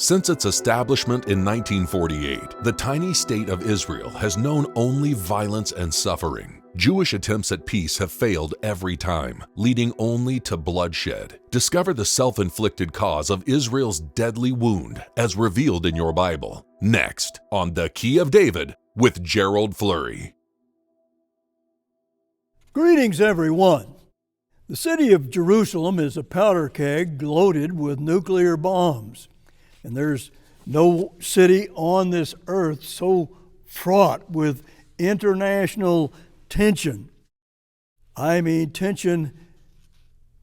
Since its establishment in 1948, the tiny state of Israel has known only violence and suffering. Jewish attempts at peace have failed every time, leading only to bloodshed. Discover the self-inflicted cause of Israel's deadly wound as revealed in your Bible. Next, on The Key of David with Gerald Flurry. Greetings, everyone. The city of Jerusalem is a powder keg loaded with nuclear bombs. And there's no city on this earth so fraught with international tension. I mean tension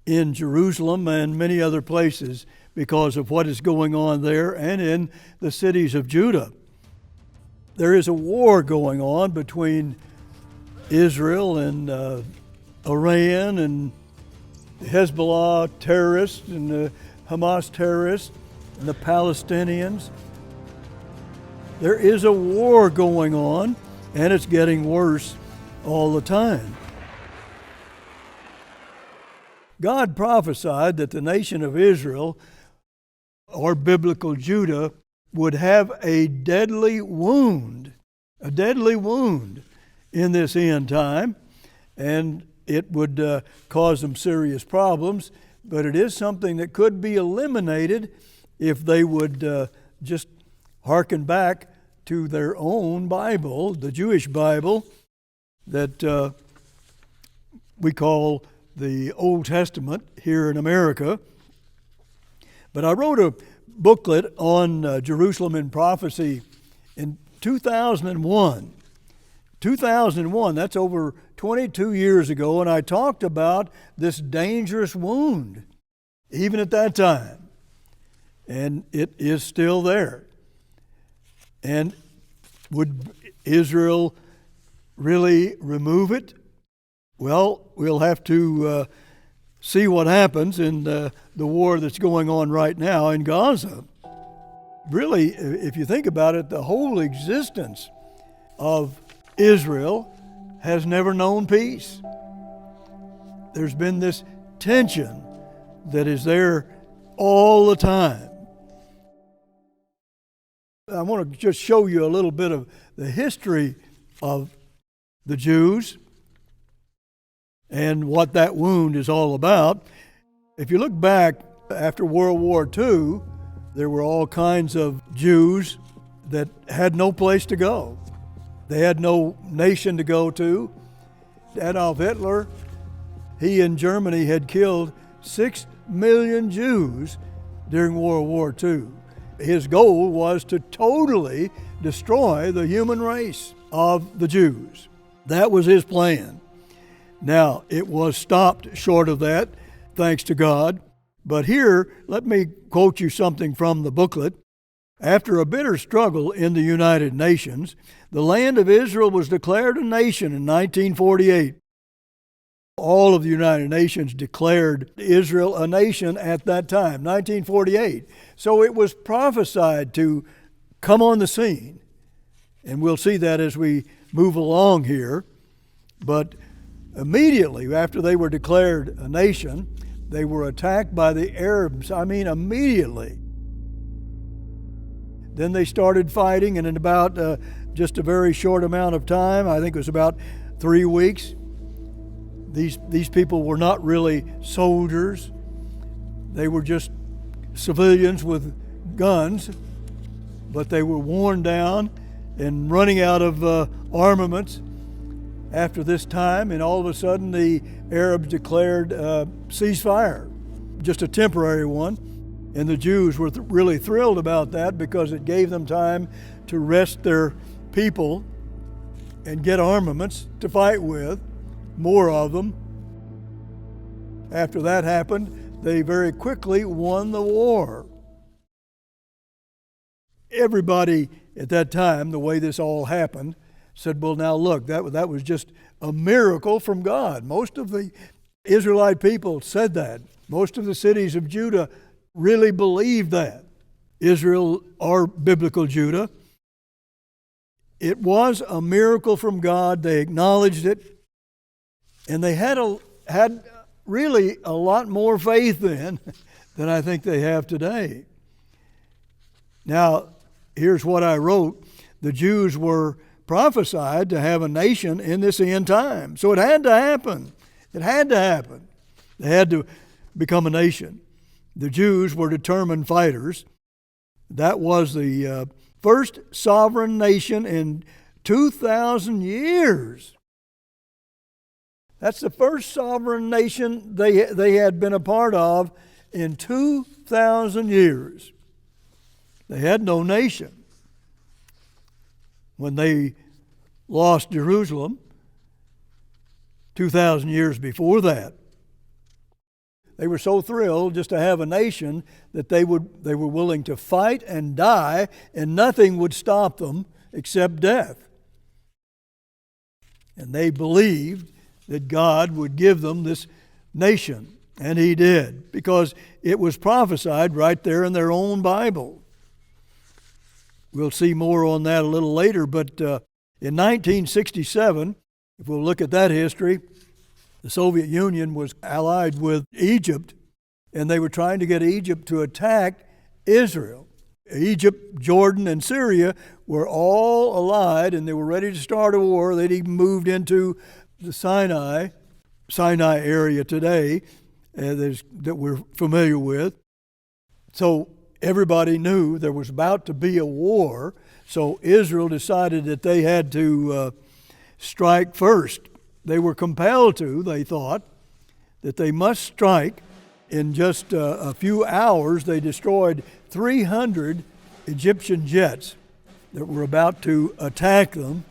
in Jerusalem and many other places because of what is going on there and in the cities of Judah. There is a war going on between Israel and Iran and the Hezbollah terrorists and the Hamas terrorists and the Palestinians. There is a war going on, and it's getting worse all the time. God prophesied that the nation of Israel, or biblical Judah, would have a deadly wound in this end time, and it would cause them serious problems, but it is something that could be eliminated if they would just hearken back to their own Bible, the Jewish Bible that we call the Old Testament here in America. But I wrote a booklet on Jerusalem in prophecy in 2001. 2001, that's over 22 years ago, and I talked about this dangerous wound, even at that time. And it is still there. And would Israel really remove it? Well, we'll have to see what happens in the war that's going on right now in Gaza. Really, if you think about it, the whole existence of Israel has never known peace. There's been this tension that is there all the time. I want to just show you a little bit of the history of the Jews and what that wound is all about. If you look back after World War II, there were all kinds of Jews that had no place to go. They had no nation to go to. Adolf Hitler, he in Germany had killed 6 million Jews during World War II. His goal was to totally destroy the human race of the Jews. That was his plan. Now, it was stopped short of that, thanks to God. But here, let me quote you something from the booklet. After a bitter struggle in the United Nations, the land of Israel was declared a nation in 1948. All of the United Nations declared Israel a nation at that time, 1948. So it was prophesied to come on the scene. And we'll see that as we move along here. But immediately after they were declared a nation, they were attacked by the Arabs. I mean, immediately. Then they started fighting, and in about just a very short amount of time, I think it was about 3 weeks, these people were not really soldiers. They were just civilians with guns, but they were worn down and running out of armaments after this time, and all of a sudden the Arabs declared ceasefire, just a temporary one, and the Jews were really thrilled about that because it gave them time to rest their people and get armaments to fight with, more of them. After that happened, they very quickly won the war. Everybody at that time, the way this all happened, said, well, now look, that was just a miracle from God. Most of the Israelite people said that. Most of the cities of Judah really believed that. Israel, or biblical Judah. It was a miracle from God. They acknowledged it. And they had really a lot more faith then than I think they have today. Now, here's what I wrote. The Jews were prophesied to have a nation in this end time. So it had to happen. It had to happen. They had to become a nation. The Jews were determined fighters. That was the first sovereign nation in 2,000 years. That's the first sovereign nation they had been a part of in 2,000 years. They had no nation. When they lost Jerusalem 2,000 years before that, they were so thrilled just to have a nation that they were willing to fight and die, and nothing would stop them except death. And they believed that God would give them this nation, and He did, because it was prophesied right there in their own Bible. We'll see more on that a little later, but in 1967, if we'll look at that history, the Soviet Union was allied with Egypt, and they were trying to get Egypt to attack Israel. Egypt, Jordan, and Syria were all allied, and they were ready to start a war. They'd even moved into the Sinai area today that we're familiar with. So everybody knew there was about to be a war, so Israel decided that they had to strike first. They were compelled to, they thought, that they must strike. In just a few hours, they destroyed 300 Egyptian jets that were about to attack them.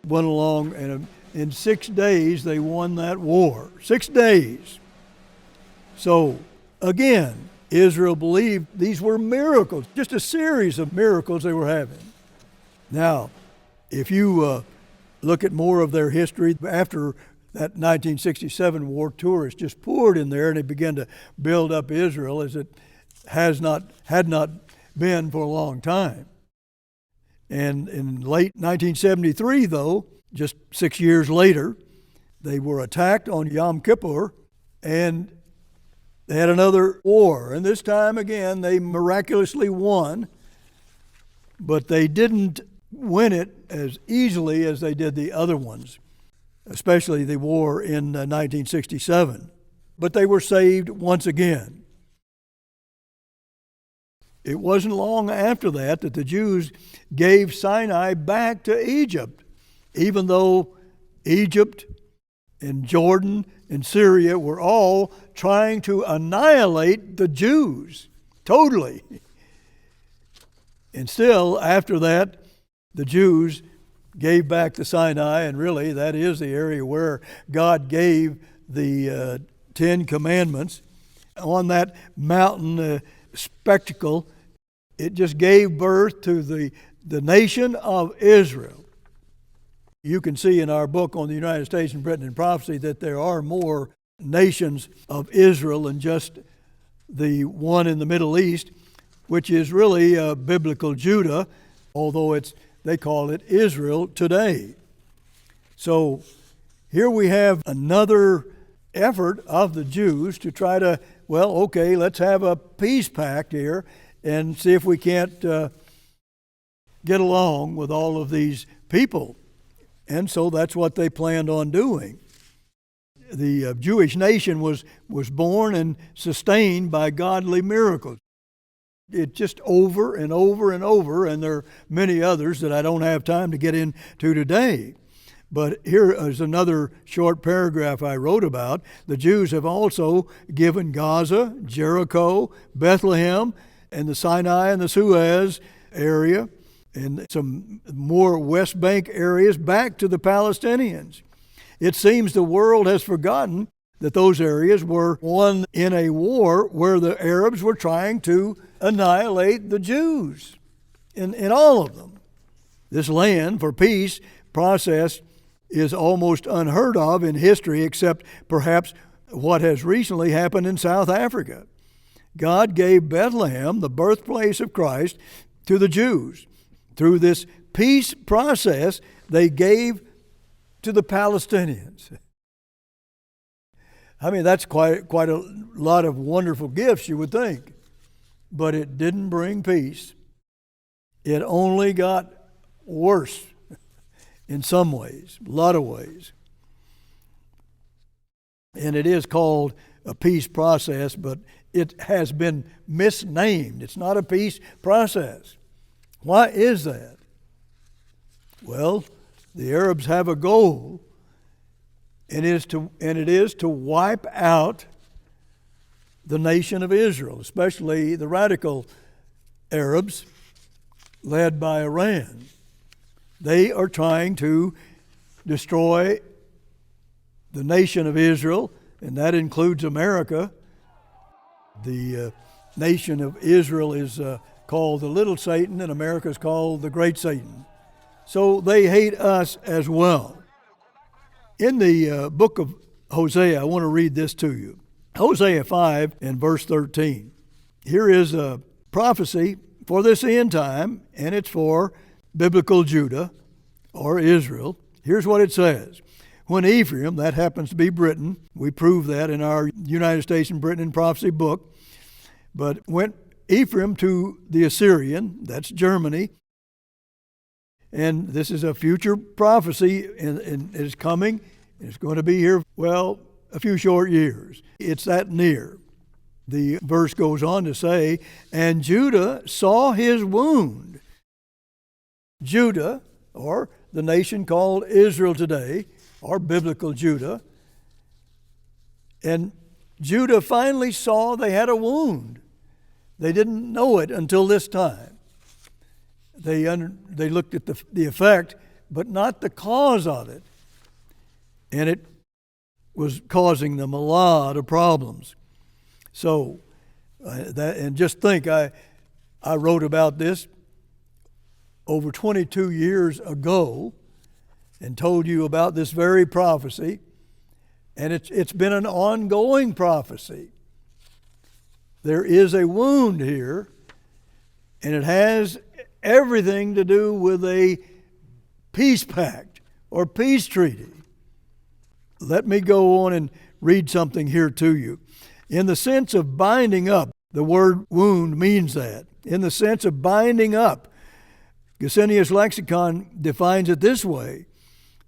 Went along, and in 6 days, they won that war. 6 days. So, again, Israel believed these were miracles, just a series of miracles they were having. Now, if you look at more of their history, after that 1967 war, tourists just poured in there, and they began to build up Israel as it had not been for a long time. And in late 1973, though, just 6 years later, they were attacked on Yom Kippur, and they had another war. And this time again, they miraculously won, but they didn't win it as easily as they did the other ones, especially the war in 1967. But they were saved once again. It wasn't long after that the Jews gave Sinai back to Egypt, even though Egypt and Jordan and Syria were all trying to annihilate the Jews totally. And still, after that, the Jews gave back the Sinai, and really that is the area where God gave the 10 Commandments. On that mountain spectacle, it just gave birth to the nation of Israel. You can see in our book on the United States and Britain in Prophecy that there are more nations of Israel than just the one in the Middle East, which is really biblical Judah, although they call it Israel today. So here we have another effort of the Jews to try to, let's have a peace pact here and see if we can't get along with all of these people. And so that's what they planned on doing. The Jewish nation was born and sustained by godly miracles. It just over and over and over, and there are many others that I don't have time to get into today. But here is another short paragraph I wrote about. The Jews have also given Gaza, Jericho, Bethlehem, and the Sinai and the Suez area, and some more West Bank areas back to the Palestinians. It seems the world has forgotten that those areas were won in a war where the Arabs were trying to annihilate the Jews in all of them. This land for peace process is almost unheard of in history, except perhaps what has recently happened in South Africa. God gave Bethlehem, the birthplace of Christ, to the Jews. Through this peace process, they gave to the Palestinians. I mean, that's quite a lot of wonderful gifts, you would think. But it didn't bring peace. It only got worse in some ways, a lot of ways. And it is called a peace process, but it has been misnamed. It's not a peace process. Why is that? Well, the Arabs have a goal, and it is to wipe out the nation of Israel, especially the radical Arabs led by Iran. They are trying to destroy the nation of Israel, and that includes America. The nation of Israel is called the little Satan, and America is called the great Satan. So they hate us as well. In the book of Hosea, I want to read this to you. Hosea 5 and verse 13. Here is a prophecy for this end time, and it's for biblical Judah or Israel. Here's what it says. When Ephraim, that happens to be Britain, we prove that in our United States and Britain in Prophecy book, but went Ephraim to the Assyrian, that's Germany, and this is a future prophecy, and it is coming. It's going to be here, well, a few short years. It's that near. The verse goes on to say, and Judah saw his wound. Judah, or the nation called Israel today, or biblical Judah, and Judah finally saw they had a wound. They didn't know it until this time. They looked at the effect, but not the cause of it. And it was causing them a lot of problems. So, and just think, I wrote about this over 22 years ago and told you about this very prophecy, and it's been an ongoing prophecy. There is a wound here, and it has everything to do with a peace pact or peace treaty. Let me go on and read something here to you. In the sense of binding up, the word wound means that. In the sense of binding up, Gesenius Lexicon defines it this way: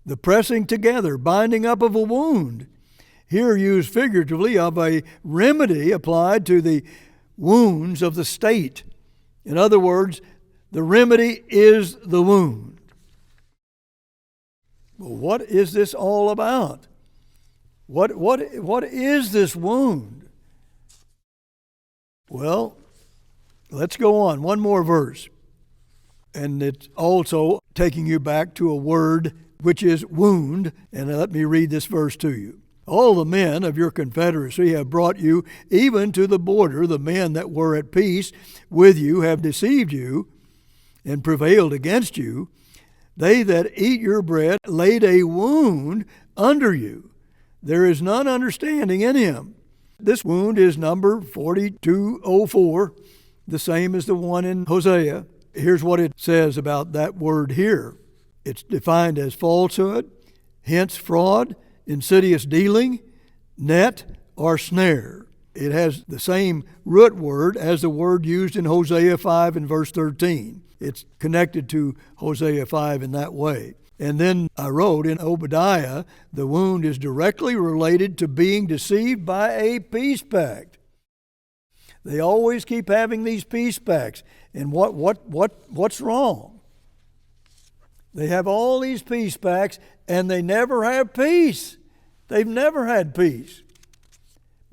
the pressing together, binding up of a wound. Here used figuratively of a remedy applied to the wounds of the state. In other words, the remedy is the wound. Well, what is this all about? What is this wound? Well, let's go on. One more verse. And it's also taking you back to a word which is wound. And let me read this verse to you. All the men of your confederacy have brought you even to the border. The men that were at peace with you have deceived you and prevailed against you. They that eat your bread laid a wound under you. There is none understanding in him. This wound is number 4204, the same as the one in Hosea. Here's what it says about that word here. It's defined as falsehood, hence fraud, insidious dealing, net, or snare. It has the same root word as the word used in Hosea 5 and verse 13. It's connected to Hosea 5 in that way. And then I wrote in Obadiah, the wound is directly related to being deceived by a peace pact. They always keep having these peace pacts. And what's wrong? They have all these peace pacts, and they never have peace. They've never had peace.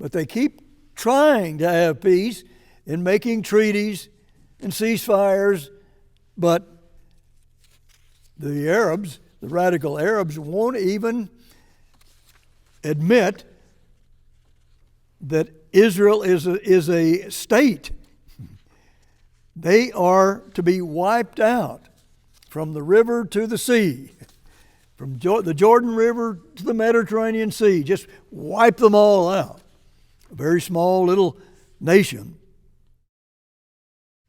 But they keep trying to have peace and making treaties and ceasefires, but the Arabs, the radical Arabs, won't even admit that Israel is a state. They are to be wiped out from the river to the sea, from the Jordan River to the Mediterranean Sea. Just wipe them all out. A very small little nation.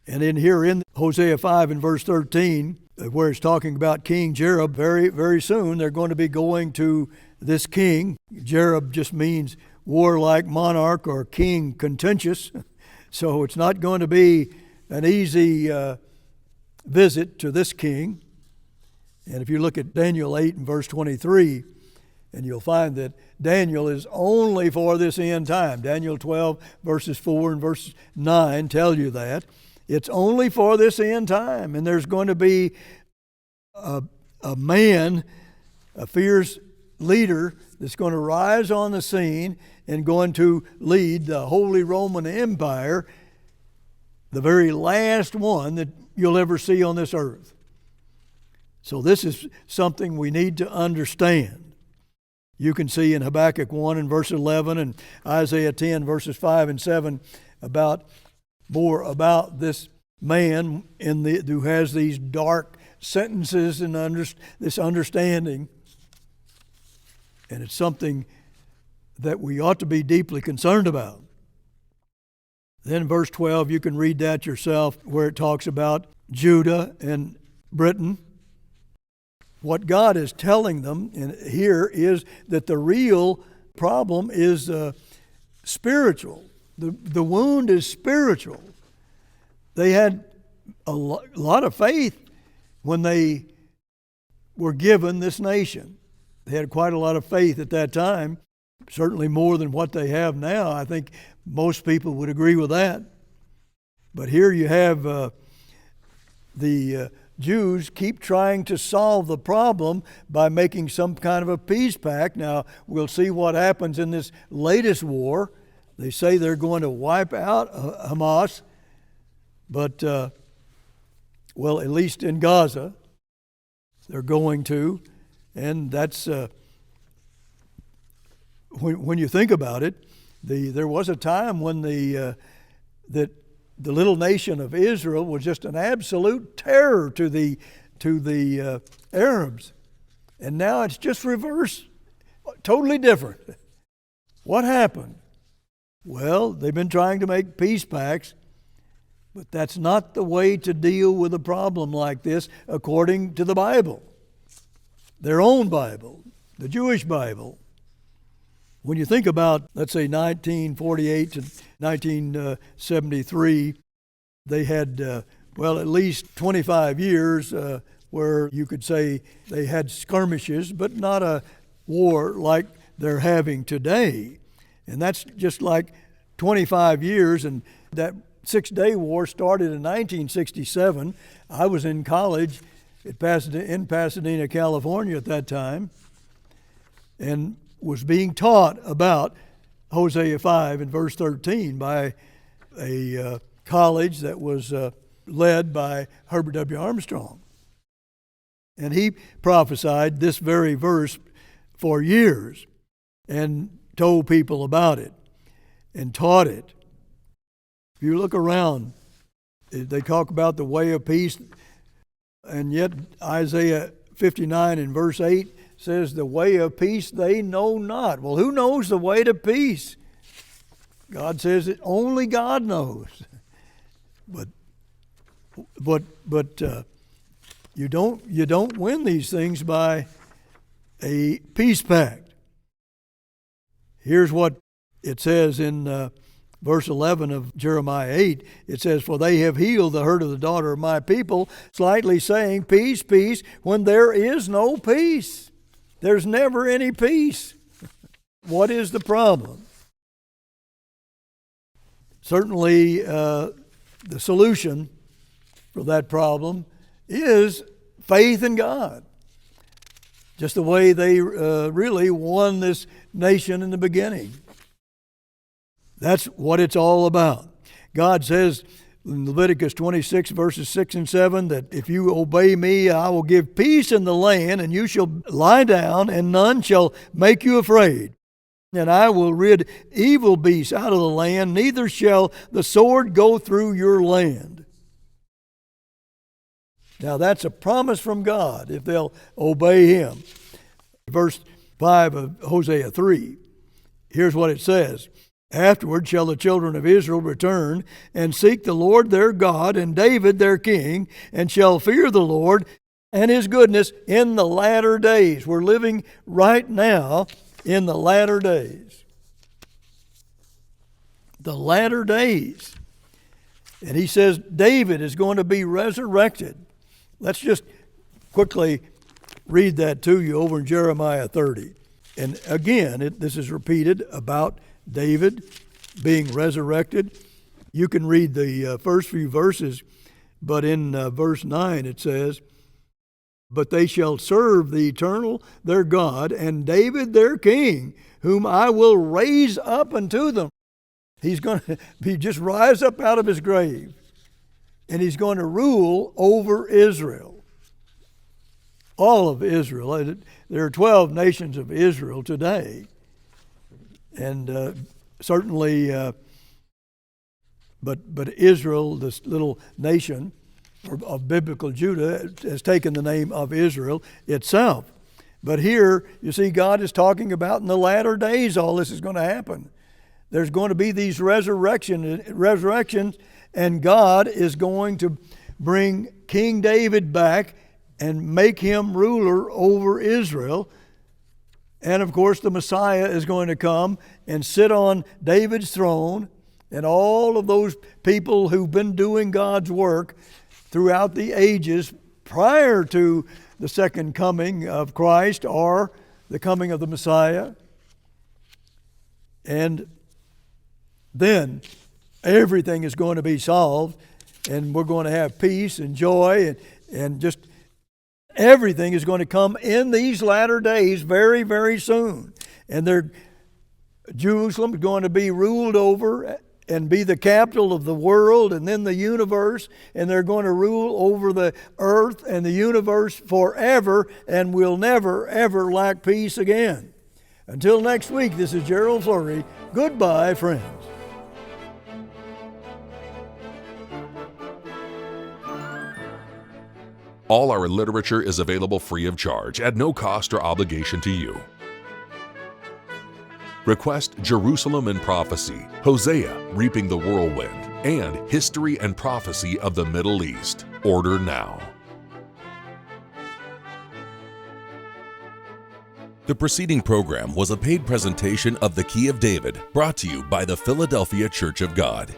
And in here in Hosea 5 and verse 13, where it's talking about King Jareb, very, very soon they're going to be going to this king. Jareb just means warlike monarch or king contentious. So it's not going to be an easy visit to this king. And if you look at Daniel 8 and verse 23, and you'll find that Daniel is only for this end time. Daniel 12 verses 4 and verse 9 tell you that. It's only for this end time. And there's going to be a man, a fierce leader that's going to rise on the scene and going to lead the Holy Roman Empire, the very last one that you'll ever see on this earth. So this is something we need to understand. You can see in Habakkuk 1 and verse 11 and Isaiah 10 verses 5 and 7 more about this man who has these dark sentences and this understanding. And it's something that we ought to be deeply concerned about. Then verse 12, you can read that yourself, where it talks about Judah and Britain. What God is telling them here is that the real problem is spiritual. The wound is spiritual. They had a lot of faith when they were given this nation. They had quite a lot of faith at that time, certainly more than what they have now. I think most people would agree with that. But here you have the Jews keep trying to solve the problem by making some kind of a peace pact. Now, we'll see what happens in this latest war. They say they're going to wipe out Hamas, but, well, at least in Gaza, they're going to. And that's, when you think about it, there was a time when that the little nation of Israel was just an absolute terror to the Arabs. And now it's just reversed, totally different. What happened? Well, they've been trying to make peace pacts, but that's not the way to deal with a problem like this according to the Bible, their own Bible, the Jewish Bible. When you think about, let's say, 1948 to 1973, they had, at least 25 years where you could say they had skirmishes, but not a war like they're having today. And that's just like 25 years, and that Six-Day War started in 1967. I was in college in Pasadena, California at that time, and was being taught about Hosea 5 and verse 13 by a college that was led by Herbert W. Armstrong. And he prophesied this very verse for years and told people about it and taught it. If you look around, they talk about the way of peace, and yet Isaiah 59 and verse 8 says, the way of peace they know not. Well, who knows the way to peace? God says it only God knows. But you don't win these things by a peace pact. Here's what it says in verse 11 of Jeremiah 8. It says, for they have healed the hurt of the daughter of my people, slightly saying, peace, peace, when there is no peace. There's never any peace. What is the problem? Certainly, the solution for that problem is faith in God. Just the way they really won this nation in the beginning. That's what it's all about. God says in Leviticus 26 verses 6 and 7 that if you obey me, I will give peace in the land, and you shall lie down, and none shall make you afraid. And I will rid evil beasts out of the land, neither shall the sword go through your land. Now that's a promise from God if they'll obey Him. Verse 5 of Hosea 3, here's what it says. Afterward shall the children of Israel return and seek the Lord their God and David their king, and shall fear the Lord and His goodness in the latter days. We're living right now in the latter days. The latter days. And he says David is going to be resurrected. let's just quickly read that to you over in Jeremiah 30. And again, this is repeated about David being resurrected. You can read the first few verses, but in verse 9 it says, "But they shall serve the Eternal their God, and David their king, whom I will raise up unto them." He's going to just rise up out of his grave, and he's going to rule over Israel. All of Israel. There are 12 nations of Israel today. And certainly, but Israel, this little nation of biblical Judah, has taken the name of Israel itself. But here, you see, God is talking about in the latter days all this is going to happen. There's going to be these resurrections, and God is going to bring King David back and make him ruler over Israel. And of course, the Messiah is going to come and sit on David's throne, and all of those people who've been doing God's work throughout the ages prior to the second coming of Christ or the coming of the Messiah. And then everything is going to be solved, and we're going to have peace and joy, and just everything is going to come in these latter days very, very soon. And Jerusalem is going to be ruled over and be the capital of the world and then the universe, and they're going to rule over the earth and the universe forever, and we'll never, ever lack peace again. Until next week, this is Gerald Flurry. Goodbye, friends. All our literature is available free of charge at no cost or obligation to you. Request Jerusalem in Prophecy, Hosea, Reaping the Whirlwind, and History and Prophecy of the Middle East. Order now. The preceding program was a paid presentation of The Key of David, brought to you by the Philadelphia Church of God.